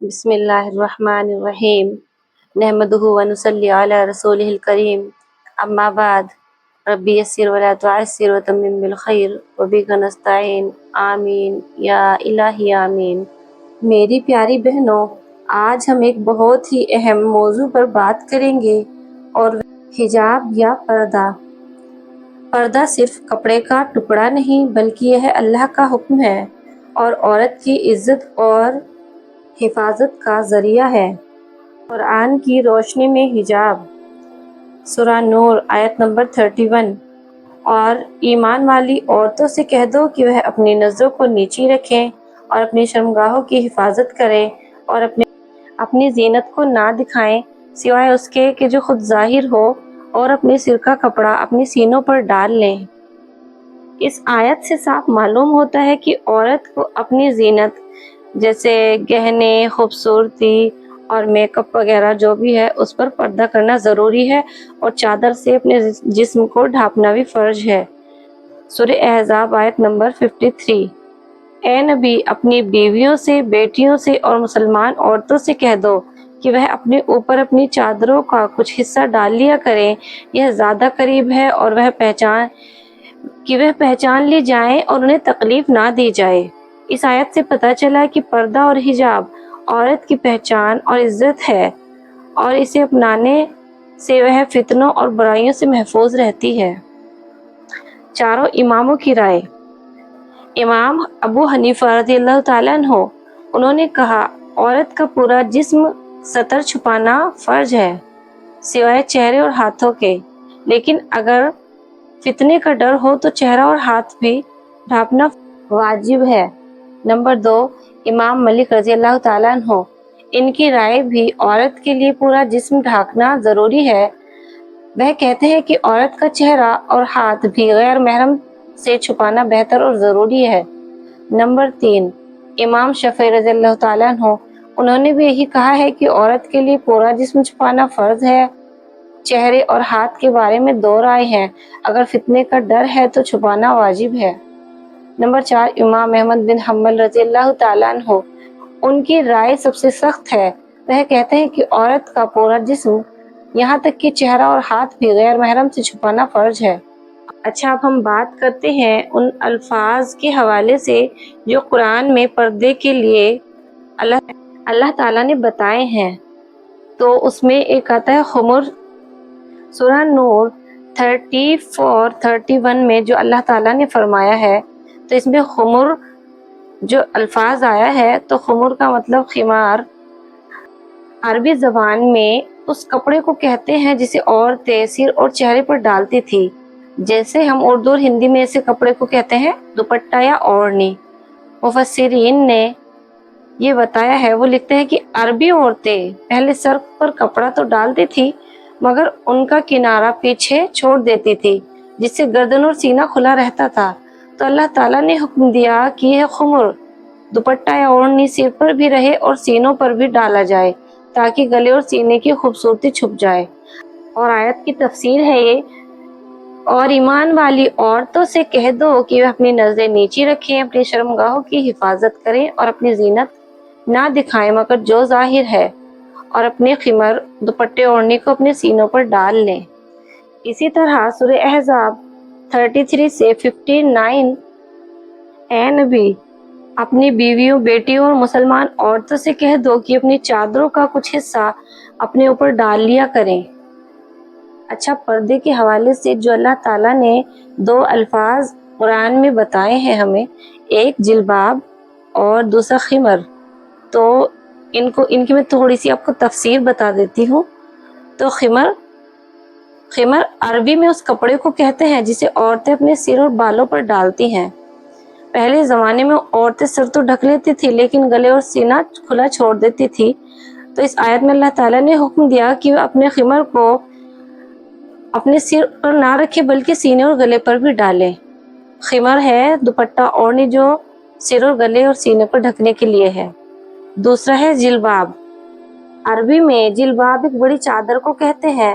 بسم اللہ الرحمن الرحیم نحمدہ ونصلی علی رسولہ الکریم اما بعد ربی یسر ولا تعسر وتمم بالخیر وبک نستعین آمین یا الہی آمین۔ میری پیاری بہنوں، آج ہم ایک بہت ہی اہم موضوع پر بات کریں گے اور حجاب یا پردہ۔ پردہ صرف کپڑے کا ٹکڑا نہیں بلکہ یہ اللہ کا حکم ہے اور عورت کی عزت اور حفاظت کا ذریعہ ہے۔ قرآن کی روشنی میں حجاب، سورہ نور آیت نمبر 31۔ اور ایمان والی عورتوں سے کہہ دو کہ وہ اپنی نظروں کو نیچی رکھیں اور اپنی شرمگاہوں کی حفاظت کریں اور اپنی زینت کو نہ دکھائیں سوائے اس کے کہ جو خود ظاہر ہو، اور اپنے سر کا کپڑا اپنے سینوں پر ڈال لیں۔ اس آیت سے صاف معلوم ہوتا ہے کہ عورت کو اپنی زینت جیسے گہنے، خوبصورتی اور میک اپ وغیرہ جو بھی ہے اس پر پردہ کرنا ضروری ہے، اور چادر سے اپنے جسم کو ڈھانپنا بھی فرض ہے۔ سورہ احزاب آیت نمبر 53۔ اے نبی، اپنی بیویوں سے، بیٹیوں سے اور مسلمان عورتوں سے کہہ دو کہ وہ اپنے اوپر اپنی چادروں کا کچھ حصہ ڈال لیا کریں، یہ زیادہ قریب ہے اور وہ پہچان لی جائیں اور انہیں تکلیف نہ دی جائے۔ اس آیت سے پتہ چلا کہ پردہ اور حجاب عورت کی پہچان اور عزت ہے، اور اسے اپنانے سے وہ فتنوں اور برائیوں سے محفوظ رہتی ہے۔ چاروں اماموں کی رائے۔ امام ابو حنیفہ رضی اللہ تعالیٰ عنہ، انہوں نے کہا، عورت کا پورا جسم ستر چھپانا فرض ہے سوائے چہرے اور ہاتھوں کے، لیکن اگر فتنے کا ڈر ہو تو چہرہ اور ہاتھ بھی ڈھانپنا واجب ہے۔ نمبر 2، امام مالک رضی اللہ تعالیٰ عنہ، ان کی رائے بھی عورت کے لیے پورا جسم ڈھانکنا ضروری ہے۔ وہ کہتے ہیں کہ عورت کا چہرہ اور ہاتھ بھی غیر محرم سے چھپانا بہتر اور ضروری ہے۔ نمبر 3، امام شافعی رضی اللہ تعالیٰ عنہ، انہوں نے بھی یہی کہا ہے کہ عورت کے لیے پورا جسم چھپانا فرض ہے۔ چہرے اور ہاتھ کے بارے میں دو رائے ہیں، اگر فتنے کا ڈر ہے تو چھپانا واجب ہے۔ نمبر 4، امام احمد بن حنبل رضی اللہ تعالیٰ عنہ، ان کی رائے سب سے سخت ہے۔ وہ کہتے ہیں کہ عورت کا پورا جسم یہاں تک کہ چہرہ اور ہاتھ بھی غیر محرم سے چھپانا فرض ہے۔ اچھا، اب ہم بات کرتے ہیں ان الفاظ کے حوالے سے جو قرآن میں پردے کے لیے اللہ تعالیٰ نے بتائے ہیں۔ تو اس میں ایک آتا ہے خمر۔ سورہ نور 34-31 میں جو اللہ تعالیٰ نے فرمایا ہے، تو اس میں خمر جو الفاظ آیا ہے، تو خمر کا مطلب خمار۔ عربی زبان میں اس کپڑے کو کہتے ہیں جسے عورتیں سر اور چہرے پر ڈالتی تھی، جیسے ہم اردو اور ہندی میں ایسے کپڑے کو کہتے ہیں دوپٹہ یا اوڑھنی۔ مفسرین نے یہ بتایا ہے، وہ لکھتے ہیں کہ عربی عورتیں پہلے سر پر کپڑا تو ڈالتی تھی مگر ان کا کنارہ پیچھے چھوڑ دیتی تھی، جس سے گردن اور سینہ کھلا رہتا تھا۔ تو اللہ تعالیٰ نے حکم دیا کہ یہ خمر دوپٹہ یا اوڑھنی سر پر بھی رہے اور سینوں پر بھی ڈالا جائے تاکہ گلے اور سینے کی خوبصورتی چھپ جائے۔ اور آیت کی تفسیر ہے یہ، اور ایمان والی عورتوں سے کہہ دو کہ وہ اپنی نظریں نیچی رکھیں، اپنی شرمگاہوں کی حفاظت کریں اور اپنی زینت نہ دکھائیں مگر جو ظاہر ہے، اور اپنے خمر دوپٹے اوڑھنے کو اپنے سینوں پر ڈال لیں۔ اسی طرح سورہ احزاب 33 سے 59، اے نبی، اپنی بیویوں، بیٹیوں اور مسلمان عورتوں سے کہہ دو کہ اپنی چادروں کا کچھ حصہ اپنے اوپر ڈال لیا کریں۔ اچھا، پردے کے حوالے سے جو اللہ تعالیٰ نے دو الفاظ قرآن میں بتائے ہیں ہمیں، ایک جلباب اور دوسرا خمر، تو ان کی میں تھوڑی سی آپ کو تفسیر بتا دیتی ہوں۔ تو خمر عربی میں اس کپڑے کو کہتے ہیں جسے عورتیں اپنے سر اور بالوں پر ڈالتی ہیں۔ پہلے زمانے میں عورتیں سر تو ڈھک لیتی تھی لیکن گلے اور سینہ کھلا چھوڑ دیتی تھی، تو اس آیت میں اللہ تعالیٰ نے حکم دیا کہ وہ اپنے خمر کو اپنے سر پر نہ رکھے بلکہ سینے اور گلے پر بھی ڈالیں۔ خمر ہے دوپٹہ اوڑھنی جو سر اور گلے اور سینے پر ڈھکنے کے لیے ہے۔ دوسرا ہے جلباب۔ عربی میں جلباب ایک بڑی چادر کو کہتے ہیں